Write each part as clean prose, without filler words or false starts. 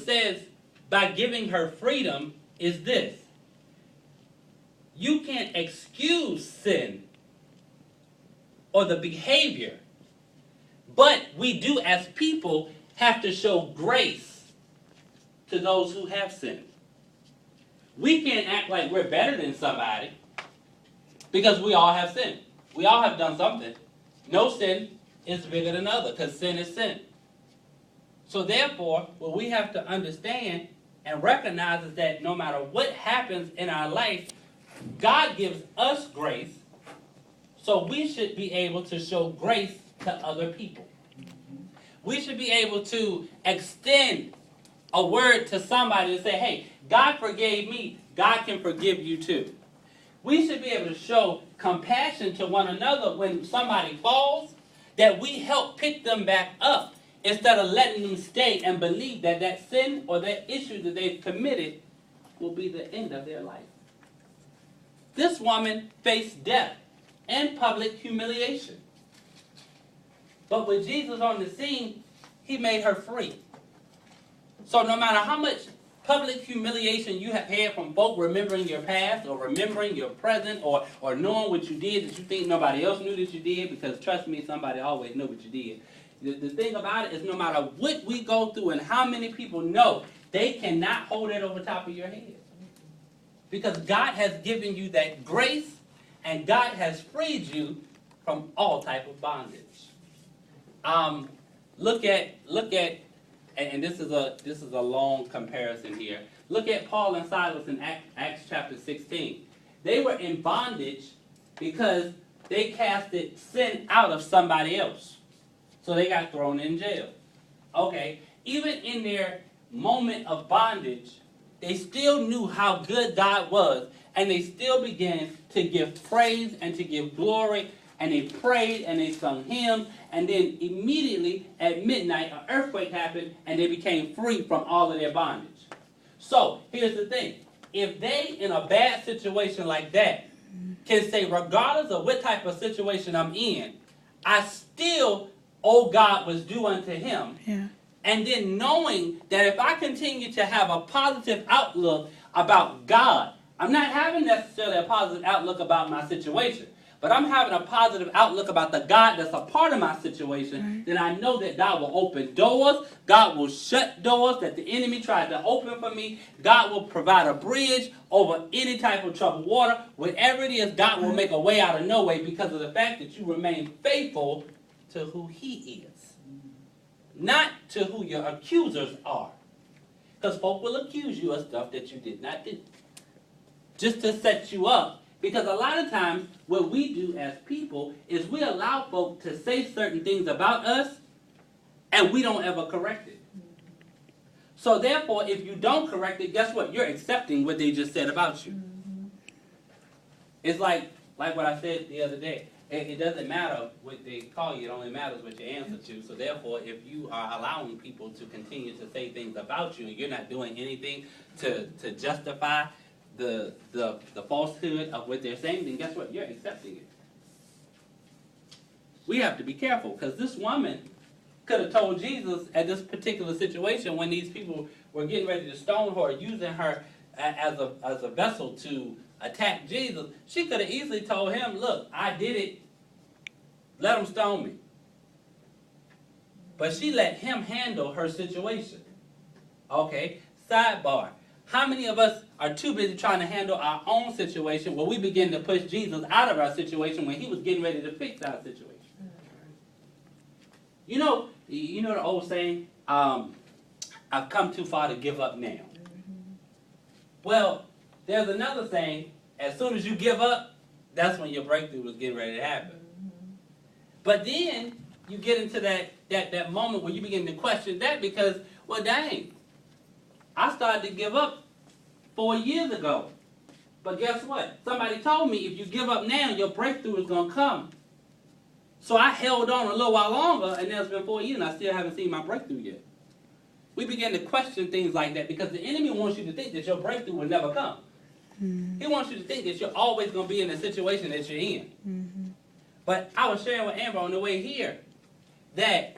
says by giving her freedom is this. You can't excuse sin or the behavior, but we do as people have to show grace to those who have sinned. We can't act like we're better than somebody because we all have sinned. We all have done something. No sin is bigger than other because sin is sin. So therefore, what we have to understand and recognize is that no matter what happens in our life, God gives us grace, so we should be able to show grace to other people. We should be able to extend a word to somebody and say, hey, God forgave me, God can forgive you too. We should be able to show compassion to one another when somebody falls, that we help pick them back up instead of letting them stay and believe that that sin or that issue that they've committed will be the end of their life. This woman faced death and public humiliation. But with Jesus on the scene, he made her free. So no matter how much public humiliation you have had from folk remembering your past or remembering your present or knowing what you did that you think nobody else knew that you did, because trust me, somebody always knew what you did. The thing about it is no matter what we go through and how many people know, they cannot hold it over top of your head. Because God has given you that grace and God has freed you from all type of bondage. Look at, and this is a long comparison here. Look at Paul and Silas in Acts chapter 16. They were in bondage because they casted sin out of somebody else. So they got thrown in jail. Okay, even in their moment of bondage, they still knew how good God was, and they still began to give praise and to give glory, and they prayed and they sung hymns, and then immediately at midnight an earthquake happened and they became free from all of their bondage. So here's the thing. If they in a bad situation like that can say, regardless of what type of situation I'm in, I still owe God was due unto him. Yeah. And then knowing that if I continue to have a positive outlook about God, I'm not having necessarily a positive outlook about my situation, but I'm having a positive outlook about the God that's a part of my situation, then I know that God will open doors, God will shut doors that the enemy tried to open for me, God will provide a bridge over any type of troubled water. Whatever it is, God will make a way out of no way because of the fact that you remain faithful to who he is, not to who your accusers are. Because folk will accuse you of stuff that you did not do, just to set you up. Because a lot of times, what we do as people is we allow folk to say certain things about us, and we don't ever correct it. So therefore, if you don't correct it, guess what? You're accepting what they just said about you. It's like what I said the other day. It doesn't matter what they call you, it only matters what you answer to. So therefore, if you are allowing people to continue to say things about you and you're not doing anything to justify the falsehood of what they're saying, then guess what? You're accepting it. We have to be careful, because this woman could have told Jesus at this particular situation when these people were getting ready to stone her, using her as a vessel to attack Jesus. She could have easily told him, look, I did it. Let him stone me. But she let him handle her situation. Okay, sidebar. How many of us are too busy trying to handle our own situation where we begin to push Jesus out of our situation when he was getting ready to fix our situation? You know the old saying, I've come too far to give up now. Well, there's another saying, as soon as you give up, that's when your breakthrough was getting ready to happen. But then you get into that moment where you begin to question that because, well, dang, I started to give up 4 years ago. But guess what? Somebody told me if you give up now, your breakthrough is going to come. So I held on a little while longer, and now it's been 4 years, and I still haven't seen my breakthrough yet. We begin to question things like that because the enemy wants you to think that your breakthrough will never come. He wants you to think that you're always going to be in the situation that you're in. But I was sharing with Amber on the way here that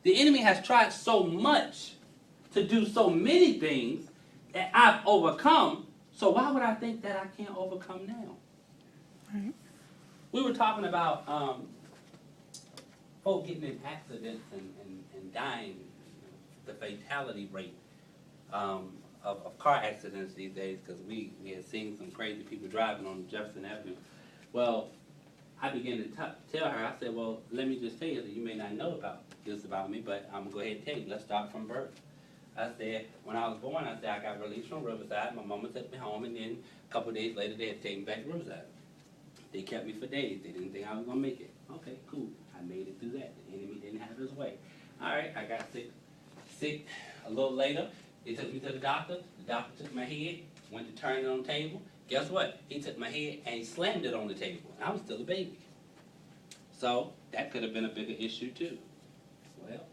the enemy has tried so much to do so many things that I've overcome. So why would I think that I can't overcome now? Right. We were talking about folk getting in accidents and dying, the fatality rate of car accidents these days, because we had seen some crazy people driving on Jefferson Avenue. Well, I began to tell her, I said, well, let me just tell you that you may not know about this about me, but I'm going to go ahead and tell you. Let's start from birth. I said, when I was born, I said I got released from Riverside. My mama took me home, and then a couple of days later, they had taken me back to Riverside. They kept me for days. They didn't think I was going to make it. Okay, cool. I made it through that. The enemy didn't have his way. All right, I got sick a little later. They took me to the doctor. The doctor took my head, went to turn it on the table. Guess what? He took my head and he slammed it on the table. I was still a baby. So that could have been a bigger issue too. Well,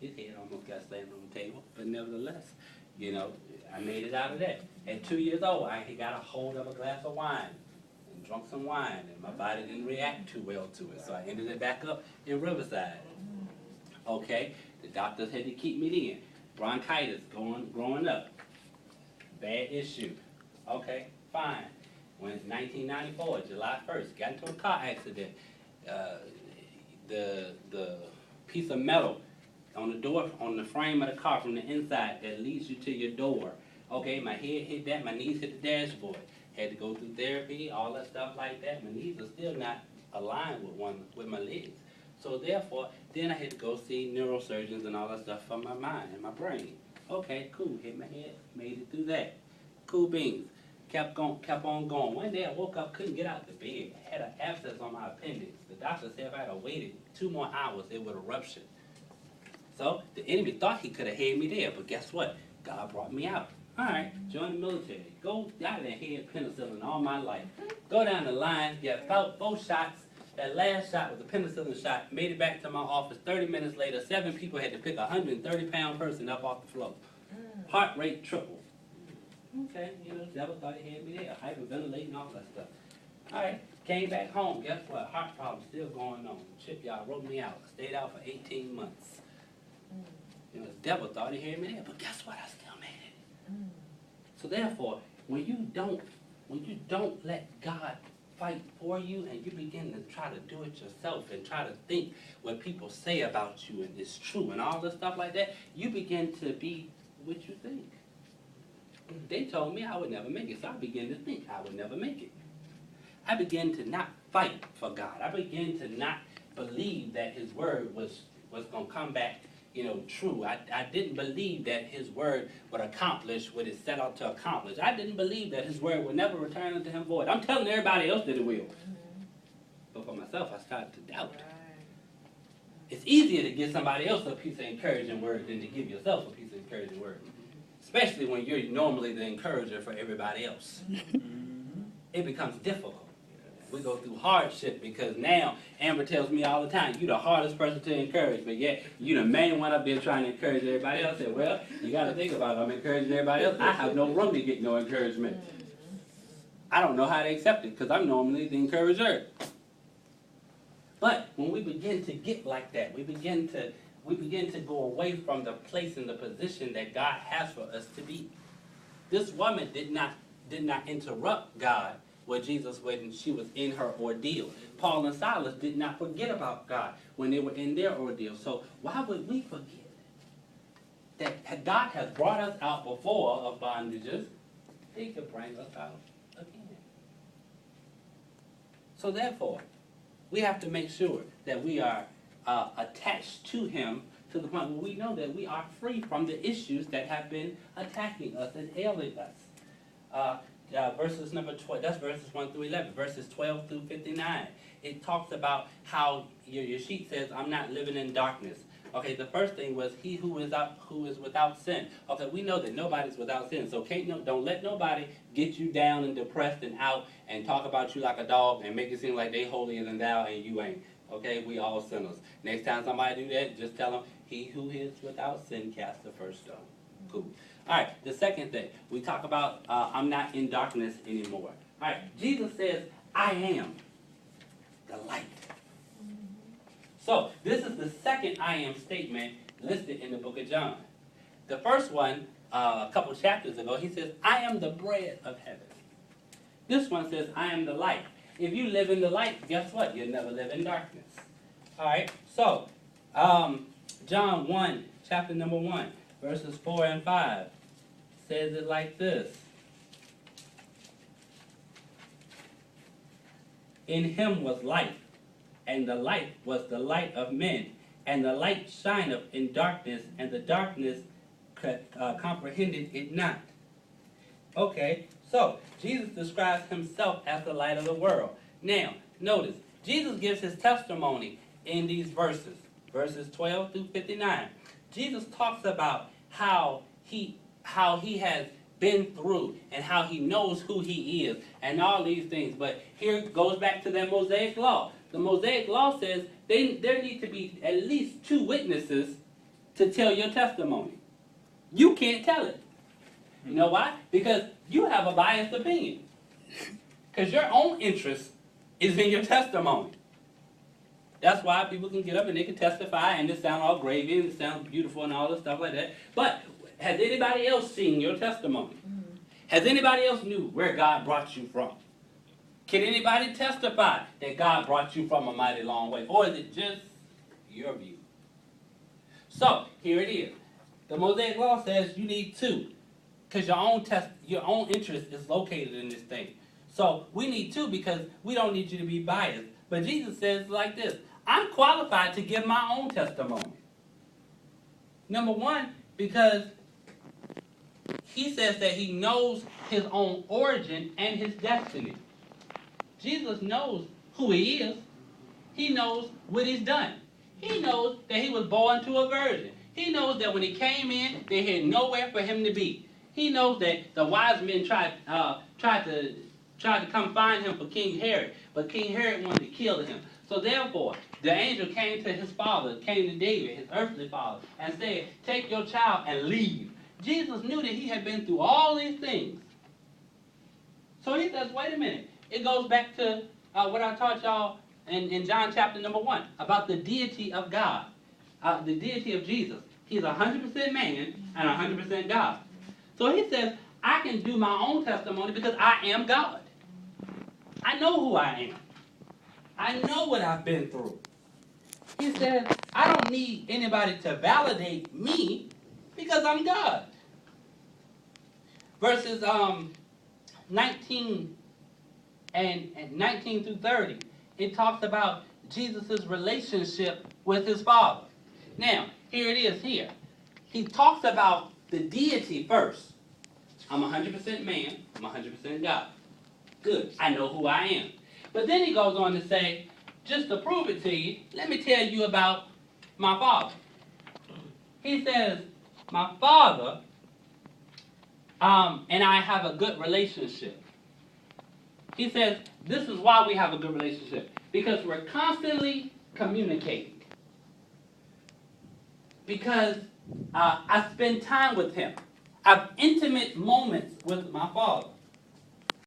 his head almost got slammed on the table, but nevertheless, you know, I made it out of that. At 2 years old, I got a hold of a glass of wine and drunk some wine, and my body didn't react too well to it, so I ended it back up in Riverside. Okay, the doctors had to keep me in. Bronchitis growing up. Bad issue. Okay, fine. When 1994, July 1st, got into a car accident. The piece of metal on the door, on the frame of the car from the inside that leads you to your door. Okay, my head hit that, my knees hit the dashboard. Had to go through therapy, all that stuff like that. My knees are still not aligned with my legs. So therefore, then I had to go see neurosurgeons and all that stuff for my mind and my brain. Okay, cool, hit my head, made it through that. Cool beans. Kept on going. One day I woke up, couldn't get out the bed. I had an abscess on my appendix. The doctor said if I had waited 2 more hours, it would have ruptured. So the enemy thought he could have had me there, but guess what? God brought me out. All right, join the military. Go out there, had penicillin all my life. Go down the line, get about 4 shots. That last shot was a penicillin shot. Made it back to my office. 30 minutes later, 7 people had to pick a 130-pound person up off the floor. Heart rate tripled. Okay, you know, the devil thought he had me there, hyperventilating, all that stuff. All right, came back home. Guess what? Heart problem still going on. Shipyard wrote me out. Stayed out for 18 months. You know, the devil thought he had me there, but guess what? I still made it. So therefore, when you don't let God fight for you and you begin to try to do it yourself and try to think what people say about you and it's true and all this stuff like that, you begin to be what you think. They told me I would never make it, so I began to think I would never make it. I began to not fight for God. I began to not believe that His word was going to come back, you know, true. I didn't believe that His word would accomplish what it set out to accomplish. I didn't believe that His word would never return unto Him void. I'm telling everybody else that it will. But for myself, I started to doubt. It's easier to give somebody else a piece of encouraging word than to give yourself a piece of encouraging word. Especially when you're normally the encourager for everybody else. It becomes difficult. We go through hardship because now Amber tells me all the time, you're the hardest person to encourage, but yet you're the main one up there trying to encourage everybody else. I said, well, you got to think about it. I'm encouraging everybody else. I have no room to get no encouragement. I don't know how to accept it because I'm normally the encourager. But when we begin to get like that, we begin to go away from the place and the position that God has for us to be. This woman did not interrupt God with Jesus when she was in her ordeal. Paul and Silas did not forget about God when they were in their ordeal. So why would we forget that God has brought us out before of bondages? He could bring us out again. So therefore, we have to make sure that we are attached to Him to the point where we know that we are free from the issues that have been attacking us and ailing us. Verses number 12, that's verses 1 through 11. Verses 12 through 59. It talks about how your sheet says, I'm not living in darkness. Okay, the first thing was he who is without sin. Okay, we know that nobody's without sin, so don't let nobody get you down and depressed and out and talk about you like a dog and make it seem like they holier than thou and you ain't. Okay, we all sinners. Next time somebody do that, just tell them, he who is without sin cast the first stone. Cool. All right, the second thing, we talk about I'm not in darkness anymore. All right, Jesus says, I am the light. So, this is the second I am statement listed in the book of John. The first one, a couple chapters ago, he says, I am the bread of heaven. This one says, I am the light. If you live in the light, guess what? You'll never live in darkness. All right, so John 1, chapter number 1, verses 4 and 5, says it like this. In him was life, and the light was the light of men. And the light shineth in darkness, and the darkness comprehended it not. Okay, so Jesus describes himself as the light of the world. Now, notice, Jesus gives his testimony in these verses, verses 12 through 59. Jesus talks about how he has been through and how he knows who he is and all these things. But here it goes back to that Mosaic law. The Mosaic law says there need to be at least 2 witnesses to tell your testimony. You can't tell it. You know why? Because you have a biased opinion. Because your own interest is in your testimony. That's why people can get up and they can testify and it sound all gravy and it sounds beautiful and all this stuff like that. But has anybody else seen your testimony? Has anybody else knew where God brought you from? Can anybody testify that God brought you from a mighty long way? Or is it just your view? So, here it is. The Mosaic law says you need 2. Because your own interest is located in this thing. So, we need 2 because we don't need you to be biased. But Jesus says like this, I'm qualified to give my own testimony. Number 1, because he says that he knows his own origin and his destiny. Jesus knows who he is. He knows what he's done. He knows that he was born to a virgin. He knows that when he came in, they had nowhere for him to be. He knows that the wise men tried to come find him for King Herod, but King Herod wanted to kill him. So therefore, the angel came to his father, came to David, his earthly father, and said, take your child and leave. Jesus knew that he had been through all these things. So he says, wait a minute. It goes back to what I taught y'all in John chapter number 1 about the deity of God, the deity of Jesus. He's 100% man and 100% God. So he says, I can do my own testimony because I am God. I know who I am. I know what I've been through. He says, I don't need anybody to validate me because I'm God. Verses 19 and 19 through 30, it talks about Jesus' relationship with his Father. Now, here it is here. He talks about the deity first. I'm 100% man, I'm 100% God. Good, I know who I am. But then he goes on to say, just to prove it to you, let me tell you about my Father. He says, my Father and I have a good relationship. He says, this is why we have a good relationship. Because we're constantly communicating. Because I spend time with him. I have intimate moments with my Father.